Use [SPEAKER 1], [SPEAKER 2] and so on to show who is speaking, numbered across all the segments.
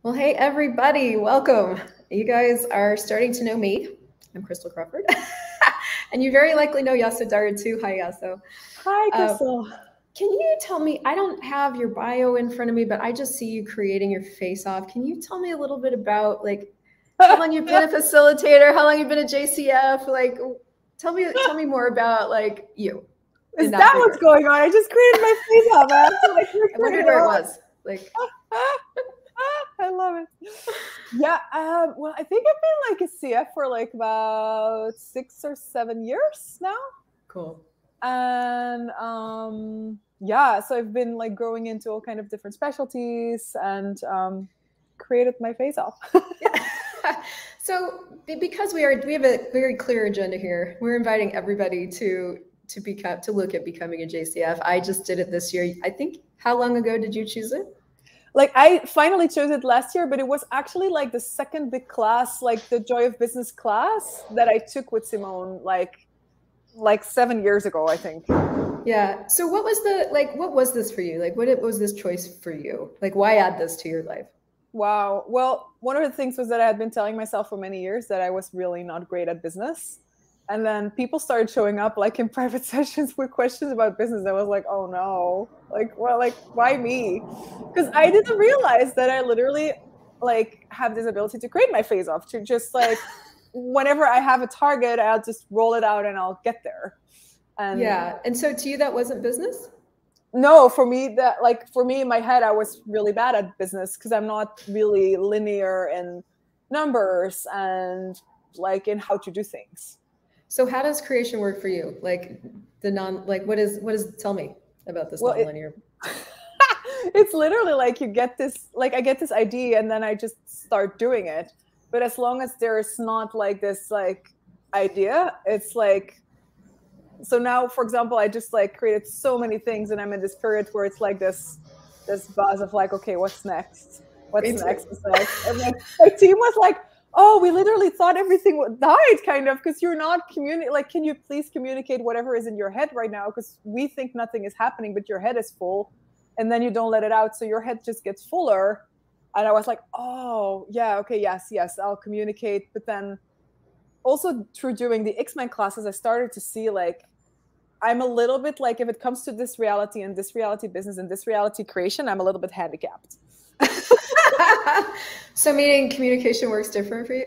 [SPEAKER 1] Well, hey, everybody, welcome. You guys are starting to know me. I'm Crystal Crawford. And you very likely know Yasso Dara too. Hi, Yasso.
[SPEAKER 2] Hi,
[SPEAKER 1] Uh,
[SPEAKER 2] Crystal.
[SPEAKER 1] can you tell me? I don't have your bio in front of me, but I just see you creating your face off. Can you tell me a little bit about how long you've been a facilitator, how long you've been a JCF? Tell me more about you in
[SPEAKER 2] Is
[SPEAKER 1] that
[SPEAKER 2] that what's
[SPEAKER 1] regard.
[SPEAKER 2] going on? I just created my face up. I have to
[SPEAKER 1] I
[SPEAKER 2] figure
[SPEAKER 1] wondered
[SPEAKER 2] it
[SPEAKER 1] where it
[SPEAKER 2] out.
[SPEAKER 1] was.
[SPEAKER 2] I love it. Yeah. Well, I think I've been a CF for about 6 or 7 years now,
[SPEAKER 1] Cool.
[SPEAKER 2] and yeah. So I've been growing into all kind of different specialties and created my face off.
[SPEAKER 1] Yeah. So because we have a very clear agenda here, we're inviting everybody to look at becoming a JCF. I just did it this year. I think, how long ago did you choose it?
[SPEAKER 2] I finally chose it last year, but it was actually the second big class, the Joy of Business class that I took with Simone like 7 years ago, I think.
[SPEAKER 1] Yeah. So what was this for you? What was this choice for you? Why add this to your life?
[SPEAKER 2] Wow. Well, one of the things was that I had been telling myself for many years that I was really not great at business. And then people started showing up in private sessions with questions about business. I was like, oh no, why me? Because I didn't realize that I literally have this ability to create my face off, to just whenever I have a target, I'll just roll it out and I'll get there. And
[SPEAKER 1] yeah. And so to you, that wasn't business?
[SPEAKER 2] no, for me, for me in my head, I was really bad at business because I'm not really linear in numbers and in how to do things.
[SPEAKER 1] So how does creation work for you? Tell me about this
[SPEAKER 2] Well,
[SPEAKER 1] nonlinear.
[SPEAKER 2] it's literally you get this, I get this idea and then I just start doing it. But as long as there's not this idea, it's so now, for example, I just created so many things and I'm in this period where it's this buzz of okay, what's next? What's next? And my team was oh, we literally thought everything died kind of because you're not can you please communicate whatever is in your head right now? Because we think nothing is happening, but your head is full and then you don't let it out. So your head just gets fuller. And I was oh yeah, okay, yes, I'll communicate. But then also through doing the X-Men classes, I started to see I'm a little bit if it comes to this reality and this reality business and this reality creation, I'm a little bit handicapped.
[SPEAKER 1] So meaning communication works different for you?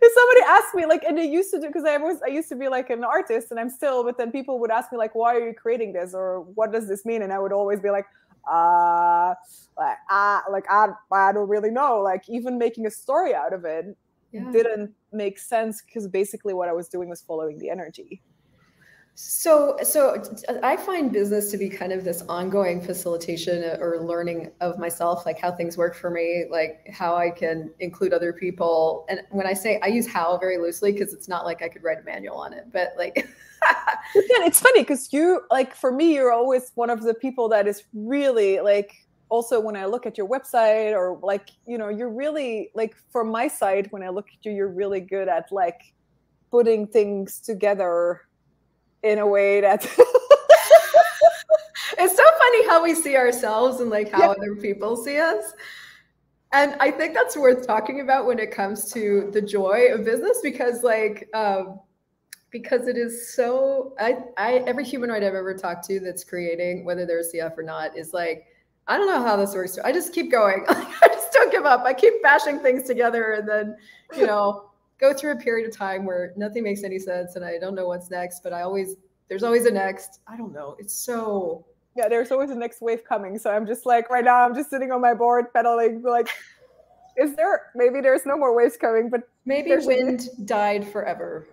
[SPEAKER 2] If somebody asked me and they used to do, because I used to be an artist and I'm still, but then people would ask me why are you creating this or what does this mean? And I would always be I don't really know. Even making a story out of it didn't make sense because basically what I was doing was following the energy.
[SPEAKER 1] So I find business to be kind of this ongoing facilitation or learning of myself, how things work for me, how I can include other people. And when I say, I use how very loosely because it's not I could write a manual on it, but
[SPEAKER 2] Again, it's funny because you for me, you're always one of the people that is really also when I look at your website or you're really from my side, when I look at you, you're really good at putting things together in a way that
[SPEAKER 1] it's so funny how we see ourselves and how other people see us. And I think that's worth talking about when it comes to the joy of business because because it is so every humanoid I've ever talked to that's creating, whether they're a CF or not, is I don't know how this works. I just keep going. I just don't give up. I keep bashing things together and then, go through a period of time where nothing makes any sense and I don't know what's next, but there's always a next. I don't know. It's so...
[SPEAKER 2] Yeah, there's always a next wave coming. So I'm just right now I'm just sitting on my board pedaling maybe there's no more waves coming, but
[SPEAKER 1] maybe wind died forever.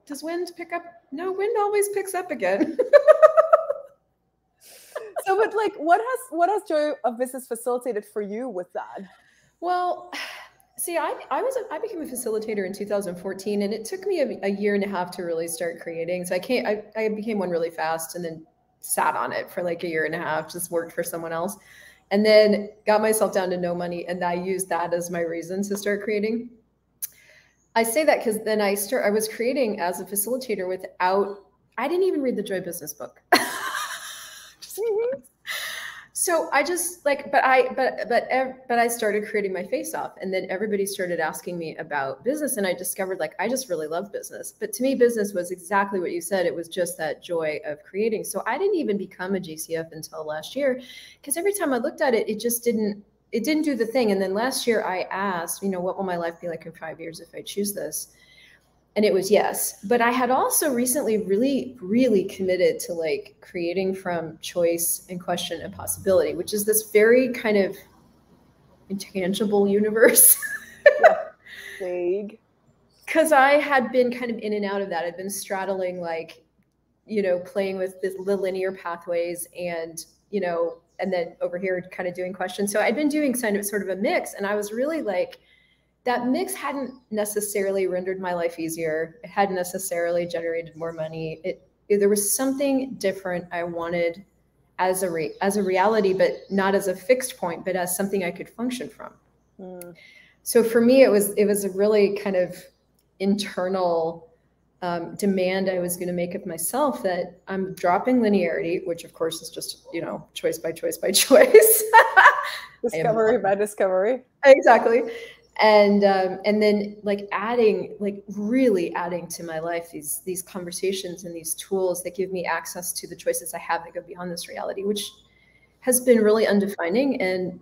[SPEAKER 1] Does wind pick up? No, wind always picks up again.
[SPEAKER 2] So, but what has Joy of Business facilitated for you with that?
[SPEAKER 1] Well, see, I became a facilitator in 2014, and it took me a year and a half to really start creating. So I became one really fast, and then sat on it for a year and a half, just worked for someone else, and then got myself down to no money, and I used that as my reason to start creating. I say that because then I was creating as a facilitator without, I didn't even read the Joy Business book. So So I just like, but I started creating my face off, and then everybody started asking me about business, and I discovered like I just really love business. But to me, business was exactly what you said. It was just that joy of creating. So I didn't even become a GCF until last year, because every time I looked at it, it didn't do the thing. And then last year I asked, you know, what will my life be like in 5 years if I choose this? And it was yes. But I had also recently really, really committed to like creating from choice and question and possibility, which is this very kind of intangible universe.
[SPEAKER 2] Vague.
[SPEAKER 1] Because I had been kind of in and out of that. I'd been straddling like, you know, playing with the linear pathways and, you know, and then over here kind of doing questions. So I'd been doing sort of a mix, and I was really like, that mix hadn't necessarily rendered my life easier. It hadn't necessarily generated more money. There was something different I wanted as a reality, but not as a fixed point, but as something I could function from. So for me, it was a really kind of internal demand I was going to make of myself, that I'm dropping linearity, which of course is just, you know, choice by choice by choice.
[SPEAKER 2] Discovery by discovery.
[SPEAKER 1] Exactly. And then like really adding to my life these conversations and these tools that give me access to the choices I have that go beyond this reality, which has been really undefining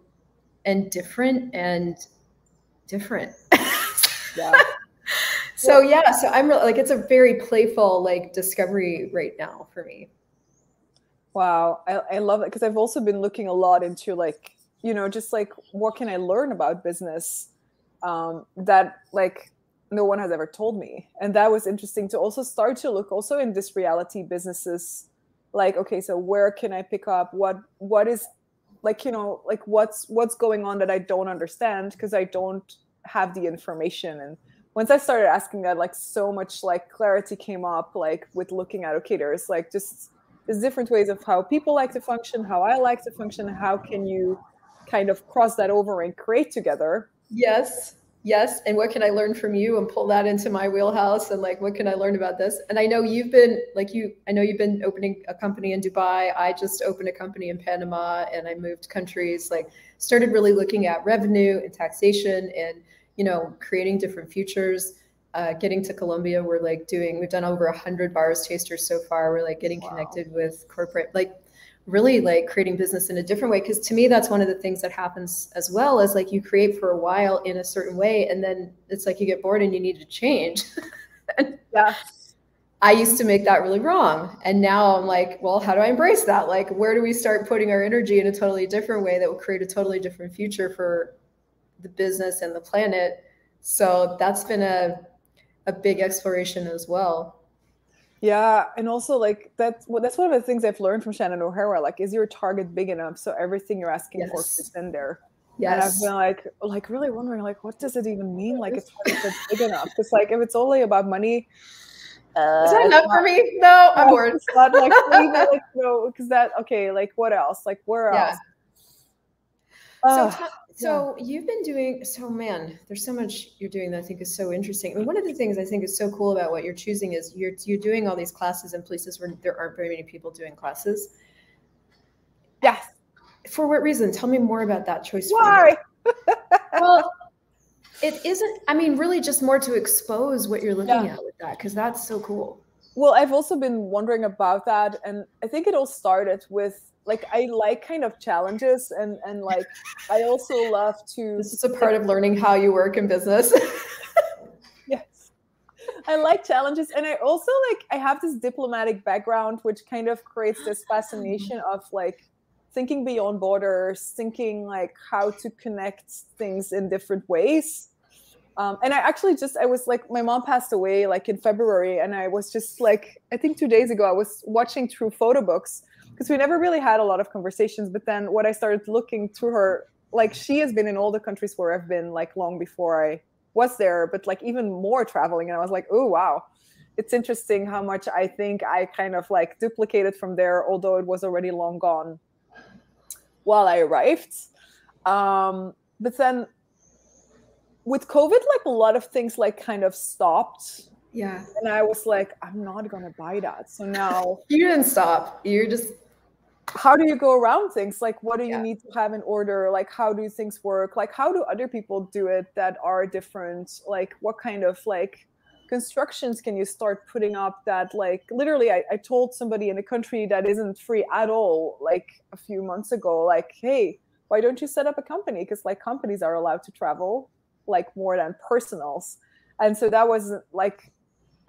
[SPEAKER 1] and different
[SPEAKER 2] Yeah.
[SPEAKER 1] So yeah, so I'm really like, it's a very playful like discovery right now for me.
[SPEAKER 2] Wow, I love it, because I've also been looking a lot into like, you know, just like what can I learn about business that like no one has ever told me. And that was interesting to also start to look also in this reality businesses, like, okay, so where can I pick up what is like, you know, like what's going on that I don't understand because I don't have the information. And once I started asking that, like so much like clarity came up, like with looking at, okay, there's like just there's different ways of how people like to function, how I like to function, how can you kind of cross that over and create together.
[SPEAKER 1] Yes. And what can I learn from you and pull that into my wheelhouse? And like, what can I learn about this? And I know you've been opening a company in Dubai. I just opened a company in Panama, and I moved countries, like started really looking at revenue and taxation and, you know, creating different futures. Getting to Colombia, we've done over 100 bars tasters so far. We're like getting connected with corporate, like really like creating business in a different way. Because to me, that's one of the things that happens as well, is like you create for a while in a certain way, and then it's like you get bored and you need to change.
[SPEAKER 2] Yeah.
[SPEAKER 1] I used to make that really wrong. And now I'm like, well, how do I embrace that? Like, where do we start putting our energy in a totally different way that will create a totally different future for the business and the planet? So that's been a big exploration as well.
[SPEAKER 2] Yeah, and also like that's one of the things I've learned from Shannon O'Hara. Like, is your target big enough so everything you're asking for fits in there?
[SPEAKER 1] Yes.
[SPEAKER 2] And I've been like really wondering, like, what does it even mean? Like, it's big enough? Because like, if it's only about money,
[SPEAKER 1] is that enough for me? No, I'm bored.
[SPEAKER 2] It's not like, like no, because that okay. Like, what else? Like, where else?
[SPEAKER 1] So you've been doing, so man, there's so much you're doing that I think is so interesting. I mean, one of the things I think is so cool about what you're choosing is you're doing all these classes in places where there aren't very many people doing classes.
[SPEAKER 2] Yes.
[SPEAKER 1] For what reason? Tell me more about that choice.
[SPEAKER 2] Why?
[SPEAKER 1] Well, it isn't, I mean, really just more to expose what you're looking at with that, because that's so cool.
[SPEAKER 2] Well, I've also been wondering about that. And I think it all started with, like, I like kind of challenges and like, I also love to.
[SPEAKER 1] This is a part of learning how you work in business.
[SPEAKER 2] Yes. I like challenges. And I also I have this diplomatic background, which kind of creates this fascination of like thinking beyond borders, thinking like how to connect things in different ways. And I was like, my mom passed away like in February. And I was just like, I think 2 days ago, I was watching through photo books, because we never really had a lot of conversations. But then what I started looking through her, like she has been in all the countries where I've been, like long before I was there, but like even more traveling. And I was like, oh, wow. It's interesting how much I think I kind of like duplicated from there, although it was already long gone while I arrived. But then with COVID, like a lot of things like kind of stopped.
[SPEAKER 1] Yeah.
[SPEAKER 2] And I was like, I'm not going to buy that. So now.
[SPEAKER 1] You didn't stop. You're just.
[SPEAKER 2] how do you go around things? Like, what do you need to have in order? Like, how do things work? Like, how do other people do it that are different? Like, what kind of like constructions can you start putting up that like literally I told somebody in a country that isn't free at all like a few months ago, like, hey, why don't you set up a company? Because like companies are allowed to travel like more than personals. And so that was like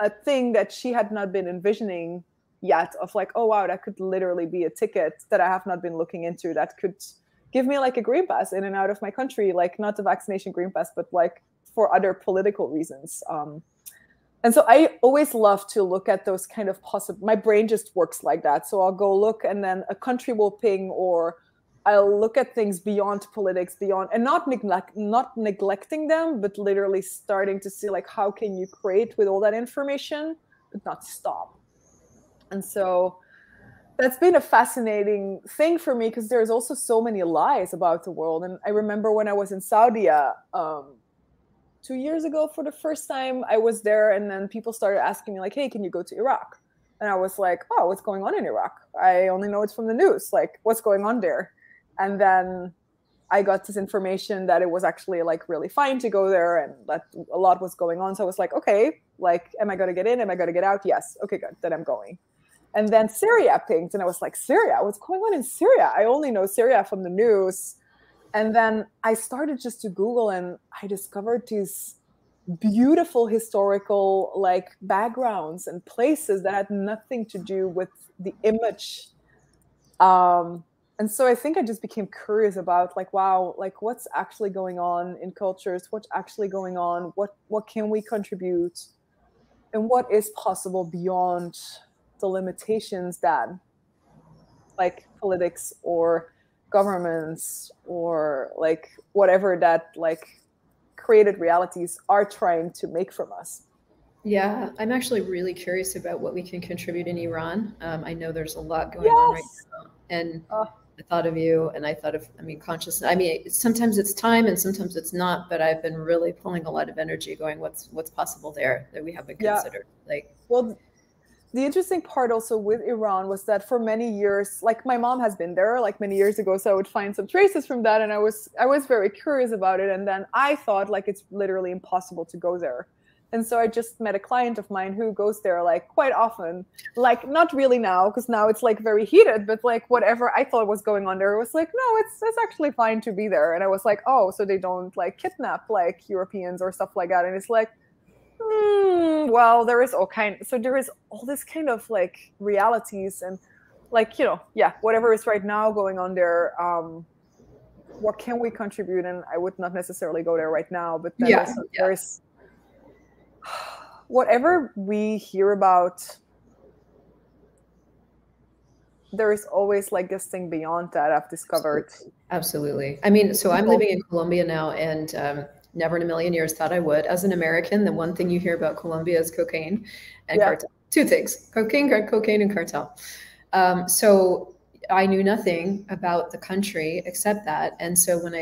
[SPEAKER 2] a thing that she had not been envisioning yet, of like, oh wow, that could literally be a ticket that I have not been looking into that could give me like a green pass in and out of my country, like not the vaccination green pass, but like for other political reasons. And so I always love to look at those kind of possible, my brain just works like that. So I'll go look and then a country will ping, or I'll look at things beyond politics, beyond, and not neglecting them, but literally starting to see like, how can you create with all that information, but not stop. And so that's been a fascinating thing for me, because there's also so many lies about the world. And I remember when I was in Saudi, 2 years ago for the first time, I was there, and then people started asking me like, hey, can you go to Iraq? And I was like, oh, what's going on in Iraq? I only know it's from the news. Like, what's going on there? And then I got this information that it was actually like really fine to go there, and that a lot was going on. So I was like, okay, like, am I going to get in? Am I going to get out? Yes. Okay, good. Then I'm going. And then Syria pinged, and I was like, Syria? What's going on in Syria? I only know Syria from the news. And then I started just to Google, and I discovered these beautiful historical like backgrounds and places that had nothing to do with the image. And so I think I just became curious about like, wow, like what's actually going on in cultures, what's actually going on, what can we contribute, and what is possible beyond the limitations that like politics or governments or like whatever that like created realities are trying to make from us.
[SPEAKER 1] Yeah, I'm actually really curious about what we can contribute in Iran. I know there's a lot going on right now, and I thought of you, and I thought of, I mean, consciousness. I mean, sometimes it's time, and sometimes it's not. But I've been really pulling a lot of energy, going, what's possible there that we haven't considered? Like,
[SPEAKER 2] well, the interesting part also with Iran was that for many years, like my mom has been there like many years ago, so I would find some traces from that, and I was very curious about it. And then I thought like it's literally impossible to go there. And so I just met a client of mine who goes there like quite often, like not really now, because now it's like very heated, but like whatever I thought was going on there was like, no, it's actually fine to be there. And I was like, oh, so they don't like kidnap like Europeans or stuff like that. And it's like, well, there is there is all this kind of like realities, and like, you know, whatever is right now going on there, what can we contribute? And I would not necessarily go there right now, but then there's whatever we hear about, there is always like this thing beyond that I've discovered.
[SPEAKER 1] Absolutely. I mean, so I'm living in Colombia now, and never in a million years thought I would. As an American, the one thing you hear about Colombia is cocaine and cartel. Two things: cocaine, and cartel. So I knew nothing about the country except that. And so when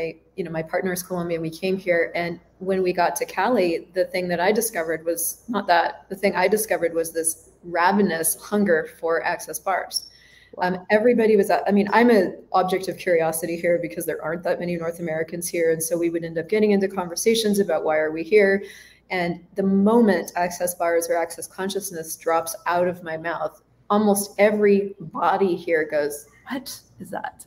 [SPEAKER 1] my partner is Colombian, we came here, and when we got to Cali, the thing that I discovered was not that. The thing I discovered was this ravenous hunger for access bars. Everybody was, I mean, I'm an object of curiosity here because there aren't that many North Americans here. And so we would end up getting into conversations about why are we here? And the moment access bars or access consciousness drops out of my mouth, almost every body here goes, what is that?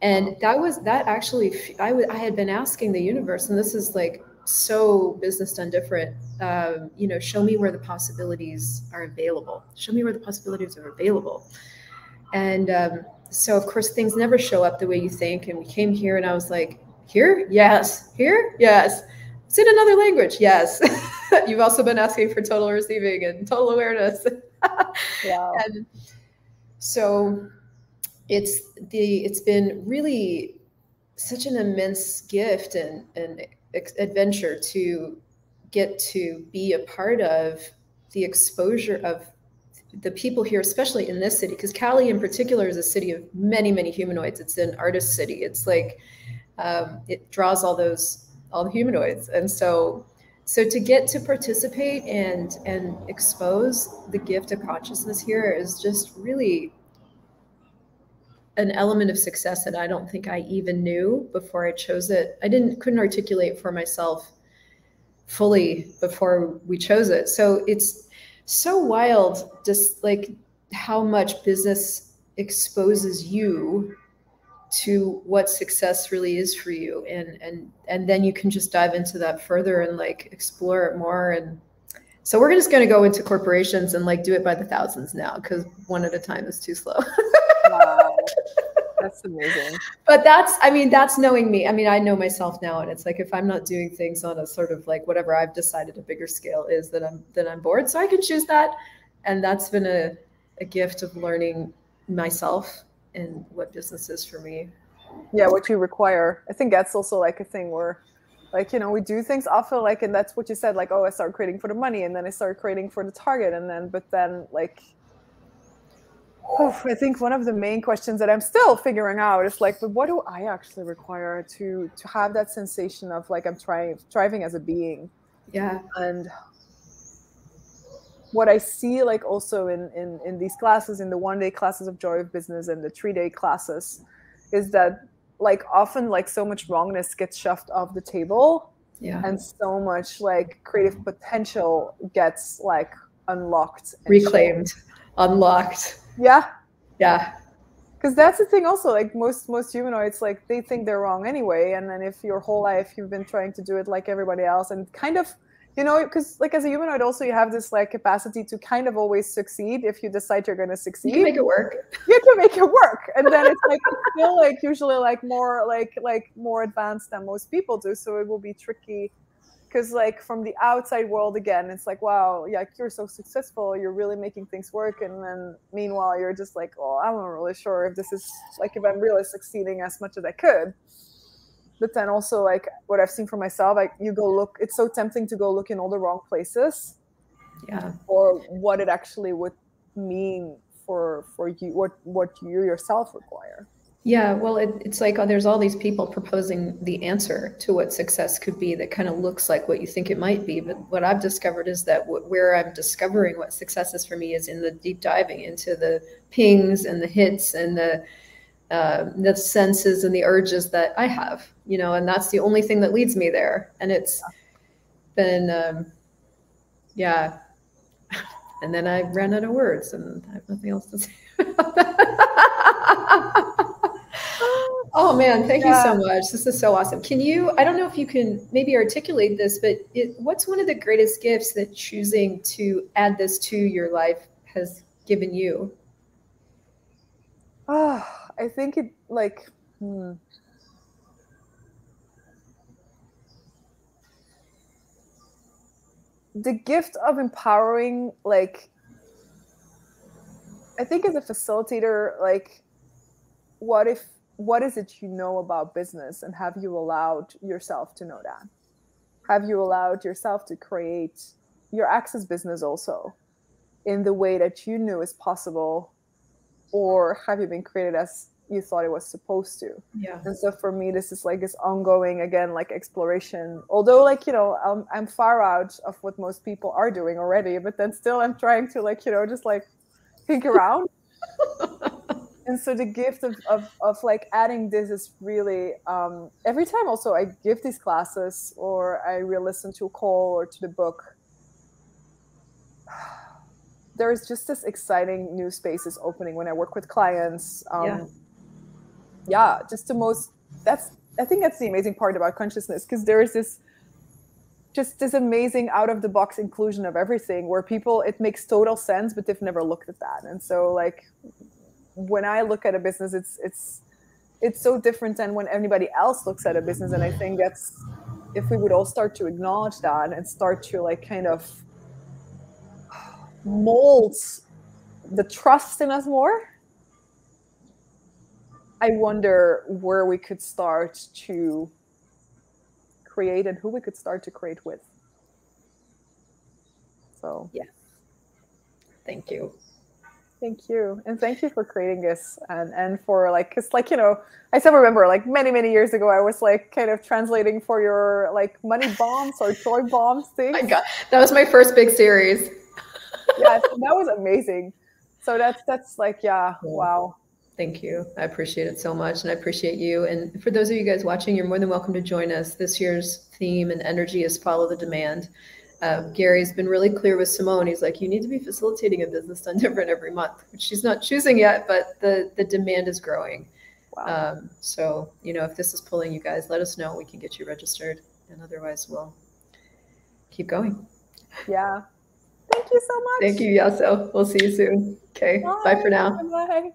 [SPEAKER 1] And that actually, I had been asking the universe, and this is like so business done different, show me where the possibilities are available. Show me where the possibilities are available. And so of course things never show up the way you think. And we came here, and I was like, here? Yes. Here? Yes. It's in another language. Yes. You've also been asking for total receiving and total awareness.
[SPEAKER 2] Wow.
[SPEAKER 1] And so it's been really such an immense gift and adventure to get to be a part of the exposure of the people here, especially in this city, because Cali in particular is a city of many, many humanoids. It's an artist city. It's like it draws all the humanoids, and so to get to participate and expose the gift of consciousness here is just really an element of success that I don't think I even knew before I chose it. I couldn't articulate for myself fully before we chose it. So it's so wild, just like how much business exposes you to what success really is for you, and then you can just dive into that further and like explore it more. And so we're just going to go into corporations and like do it by the thousands now, because one at a time is too slow.
[SPEAKER 2] Wow, that's amazing.
[SPEAKER 1] But that's knowing me. I mean, I know myself now, and it's like if I'm not doing things on a sort of like whatever I've decided a bigger scale is, then I'm bored. So I can choose that, and that's been a gift of learning myself and what business is for me.
[SPEAKER 2] Yeah, what you require. I think that's also like a thing where, like, you know, we do things often, like, and that's what you said, like, oh, I start creating for the money, and then I start creating for the target, and then, but then, like, I think one of the main questions that I'm still figuring out is like, but what do I actually require to have that sensation of like I'm thriving as a being?
[SPEAKER 1] Yeah.
[SPEAKER 2] And what I see, like also in these classes, in the 1-day classes of Joy of Business and the 3-day classes, is that like often like so much wrongness gets shoved off the table, and so much like creative potential gets like unlocked,
[SPEAKER 1] reclaimed, unlocked.
[SPEAKER 2] Yeah.
[SPEAKER 1] Because
[SPEAKER 2] that's the thing also, like most humanoids, like they think they're wrong anyway, and then if your whole life you've been trying to do it like everybody else, and kind of, you know, because like as a humanoid also you have this like capacity to kind of always succeed. If you decide you're going to succeed,
[SPEAKER 1] you can make it work.
[SPEAKER 2] You can make it work, and then it's like it's still like usually like more more advanced than most people do, so it will be tricky. Because like from the outside world, again, it's like, wow, yeah, you're so successful, you're really making things work, and then meanwhile you're just like, oh, I'm not really sure if this is like if I'm really succeeding as much as I could. But then also like what I've seen for myself, like you go look, it's so tempting to go look in all the wrong places, or what it actually would mean for you, what you yourself require.
[SPEAKER 1] Yeah, well, it's like there's all these people proposing the answer to what success could be that kind of looks like what you think it might be. But what I've discovered is that where I'm discovering what success is for me is in the deep diving into the pings and the hits and the senses and the urges that I have, you know, and that's the only thing that leads me there. And it's been, And then I ran out of words and I have nothing else to say about that. Oh man, thank you so much. This is so awesome. Can you, I don't know if you can maybe articulate this, but what's one of the greatest gifts that choosing to add this to your life has given you?
[SPEAKER 2] I think it like, the gift of empowering, like, I think as a facilitator, like, what is it you know about business, and have you allowed yourself to know that? Have you allowed yourself to create your access business also in the way that you knew is possible, or have you been created as you thought it was supposed to?
[SPEAKER 1] Yeah.
[SPEAKER 2] And so for me, this is like this ongoing, again, like exploration, although like, you know, I'm far out of what most people are doing already, but then still I'm trying to like, you know, just like think around. And so the gift of like adding this is really, every time also I give these classes or I re-listen to a call or to the book, there's just this exciting new spaces opening when I work with clients. Just the most, I think that's the amazing part about consciousness, because there is this amazing out of the box inclusion of everything where people, it makes total sense, but they've never looked at that. And so like, when I look at a business, it's so different than when anybody else looks at a business. And I think that's, if we would all start to acknowledge that and start to like kind of mold the trust in us more, I wonder where we could start to create and who we could start to create with. So
[SPEAKER 1] yeah, thank you.
[SPEAKER 2] Thank you. And thank you for creating this and for like, cause like, you know, I still remember like many years ago, I was like kind of translating for your like money bombs or joy bombs things.
[SPEAKER 1] My God, that was my first big series.
[SPEAKER 2] Yeah, so that was amazing. So that's like, yeah, wow.
[SPEAKER 1] Thank you. I appreciate it so much. And I appreciate you. And for those of you guys watching, you're more than welcome to join us. This year's theme and energy is follow the demand. Gary's been really clear with Simone. He's like, you need to be facilitating a business done different every month, which she's not choosing yet, but the demand is growing.
[SPEAKER 2] Wow.
[SPEAKER 1] So, you know, if this is pulling you guys, let us know. We can get you registered. And otherwise, we'll keep going.
[SPEAKER 2] Yeah. Thank you so much.
[SPEAKER 1] Thank you, Yasso. We'll see you soon. Okay. Bye for now.
[SPEAKER 2] Bye.